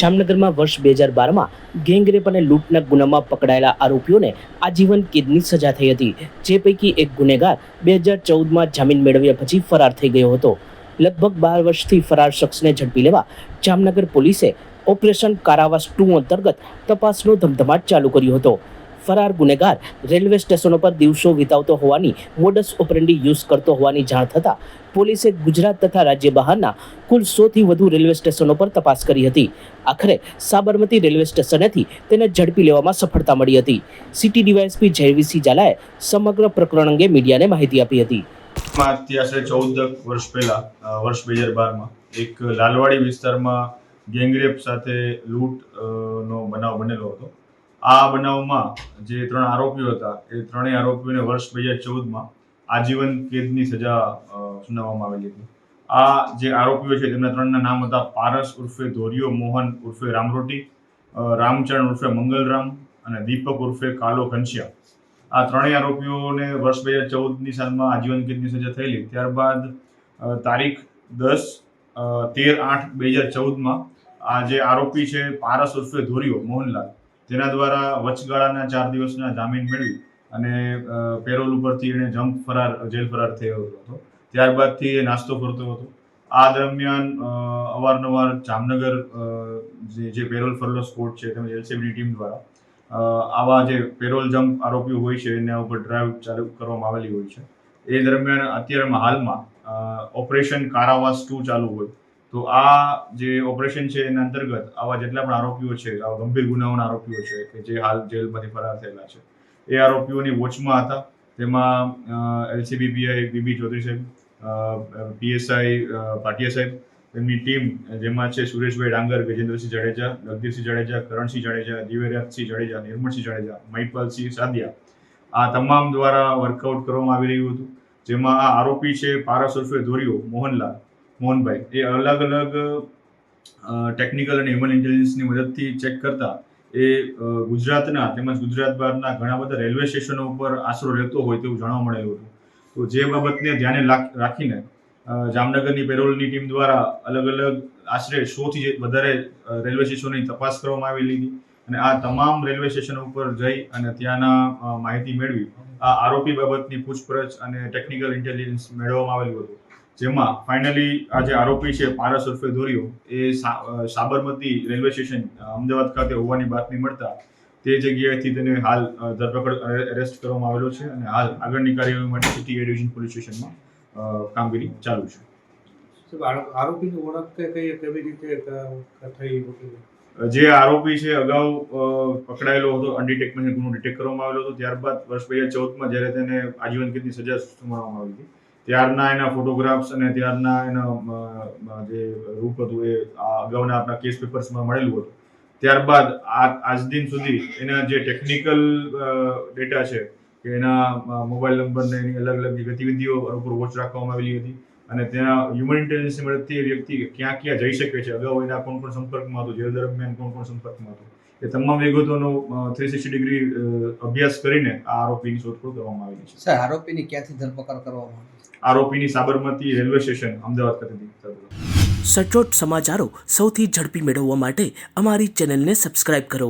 જામનગરમાં વર્ષ 2012માં ગેંગરેપ અને લૂંટના ગુનામાં પકડાયેલા આરોપીઓને આજીવન કેદની સજા થઈ હતી, જે પૈકી એક ગુનેગાર 2014માં જામીન મેળવ્યા પછી ફરાર થઈ ગયો હતો. લગભગ 12 વર્ષથી ફરાર શખ્સને ઝડપી લેવા જામનગર પોલીસે ઓપરેશન કારાવાસ 2 અંતર્ગત તપાસનો ધમધમાટ ચાલુ કર્યો હતો. ફરાર ગુનેગાર રેલવે સ્ટેશનો પર દિવસો વિતાવતો હોવાની મોડસ ઓપરેન્ડી યુઝ કરતો હોવાની જાણ થતાં પોલીસે ગુજરાત તથા રાજ્ય બહારના કુલ 100થી વધુ રેલવે સ્ટેશનો પર તપાસ કરી હતી. આખરે સાબરમતી રેલવે સ્ટેશનેથી તેને ઝડપી લેવામાં સફળતા મળી હતી. સિટી ડીવાયએસપી જયવીરસિંહ ઝાલાએ સમગ્ર પ્રકરણ અંગે મીડિયાને માહિતી આપી હતી. આશરે 14 વર્ષ પહેલા વર્ષ 2012માં એક લાલવાડી વિસ્તારમાં ગેંગરેપ સાથે લૂંટનો બનાવ બનેલો હતો. આ બનાવમાં જે 3 આરોપીઓ હતા એ ત્રણેય આરોપીઓને વર્ષ 2014માં આજીવન કેદની સજા સુનાવવામાં આવેલી હતી. આ જે આરોપીઓ છે તેમના 3ના નામ હતા પારસ ઉર્ફે ધોરિયો મોહન ઉર્ફે રામરોટી, રામચરણ ઉર્ફે મંગલરામ અને દીપક ઉર્ફે કાલો ઘનશ્યામ. આ ત્રણેય આરોપીઓને વર્ષ 2014ની સાલમાં આજીવન કેદની સજા થયેલી. ત્યારબાદ તારીખ 13/8/2014માં આ જે આરોપી છે પારસ ઉર્ફે ધોરિયો મોહનલાલ, તેના દ્વારા વચગાળાના 4 દિવસના જામીન મેળવી અને પેરોલ ઉપરથી એને જેલ ફરાર થયો હતો. ત્યારબાદથી એ નાસ્તો કરતો હતો. આ દરમિયાન અવારનવાર જામનગર જે પેરોલ ફરલો સ્કોડ છે તેમજ એલસીબીની ટીમ દ્વારા આવા જે પેરોલ જમ્પ આરોપીઓ હોય છે એના ઉપર ડ્રાઈવ ચાલુ કરવામાં આવેલી હોય છે. એ દરમિયાન અત્યારમાં હાલમાં ઓપરેશન કારાવાસ 2 ચાલુ હોય તો આ જે ઓપરેશન છે એના અંતર્ગત આવા જેટલા પણ આરોપીઓ છે, આવા ગંભીર ગુનાઓના આરોપીઓ છે કે જે હાલ જેલમાંથી ફરાર થયેલા છે, એ આરોપીઓની વોચમાં હતા. તેમાં એલસીબી પીઆઈ બીબી ચૌધરી સાહેબ, પીએસઆઈ ભાટિયા સાહેબ, તેમની ટીમ જેમાં છે સુરેશભાઈ ડાંગર, ગજેન્દ્રસિંહ જાડેજા, જગદીશસિંહ જાડેજા, કરણસિંહ જાડેજા, દિવ્યરાજસિંહ જાડેજા, નિર્મળસિંહ જાડેજા, મહિપાલસિંહ સાદિયા, આ તમામ દ્વારા વર્કઆઉટ કરવામાં આવી રહ્યું હતું. જેમાં આ આરોપી છે પારસ ઉર્ફે ધોરિયો મોહનભાઈ, એ અલગ અલગ ટેકનિકલ અને હ્યુમન ઇન્ટેલિજન્સની મદદથી ચેક કરતા એ ગુજરાતના તેમજ ગુજરાત બહારના ઘણા બધા રેલવે સ્ટેશનો ઉપર આશરો લેતો હોય તેવું જાણવા મળેલું હતું. તો જે બાબતને ધ્યાને રાખીને જામનગરની પેરોલની ટીમ દ્વારા અલગ અલગ આશરે 100થી વધારે રેલવે સ્ટેશનોની તપાસ કરવામાં આવેલી હતી અને આ તમામ રેલવે સ્ટેશનો ઉપર જઈ અને ત્યાંના માહિતી મેળવી આ આરોપી બાબતની પૂછપરછ અને ટેકનિકલ ઇન્ટેલિજન્સ મેળવવામાં આવેલું હતું. જેમાં ફાઇનલી આ જે આરોપી છે પારસ ઉર્ફે ધોરિયો એ સાબરમતી રેલવે સ્ટેશન અમદાવાદ ખાતે હોવાની બાતમી મળતા તે જગ્યાએથી તેને હાલ ધરપકડ એરેસ્ટ કરવામાં આવેલો છે અને હાલ આગળની કાર્યવાહી માટે સિટી એ ડિવિઝન પોલીસ સ્ટેશનમાં કામગીરી ચાલુ છે. આરોપીની ઓળખ કેવી રીતે થઈ? જે આરોપી છે અગાઉ પકડાયેલો હતો, અનડિટેક્ટમેન્ટ ગુનો ડિટેક્ટ કરવામાં આવેલો હતો. ત્યારબાદ વર્ષ 2014માં જ્યારે તેને આજીવન કેદની સજા સુનાવવામાં આવી હતી, ત્યારના એના ફોટોગ્રાફ્સ અને ત્યારના એના જે રૂપ હતું એ અગાઉના આપણા કેસ પેપર્સમાં મળેલું હતું. ત્યારબાદ આજ દિન સુધી એના જે ટેકનિકલ ડેટા છે કે એના મોબાઈલ નંબરને એની અલગ અલગ ગતિવિધિઓ ઉપર વોચ રાખવામાં આવેલી હતી અને ત્યાં હ્યુમન ઇન્ટેલિજન્સની મદદથી એ વ્યક્તિ ક્યાં ક્યાં જઈ શકે છે, અગાઉ એના કોણ કોણ સંપર્કમાં હતું, જેલ દરમિયાન કોણ કોણ સંપર્કમાં હતું, એ તમામ વિગતોનો 360 ડિગ્રી અભ્યાસ કરીને આ આરોપીની શોધખોળ કરવામાં આવેલી છે. સર, આરોપીની ક્યાંથી ધરપકડ કરવામાં આવી? આરોપીની સાબરમતી રેલવે સ્ટેશન અમદાવાદ ખાતેથી. સચોટ સમાચારો સૌથી ઝડપી મેળવવા માટે અમારી ચેનલને સબસ્ક્રાઇબ કરો.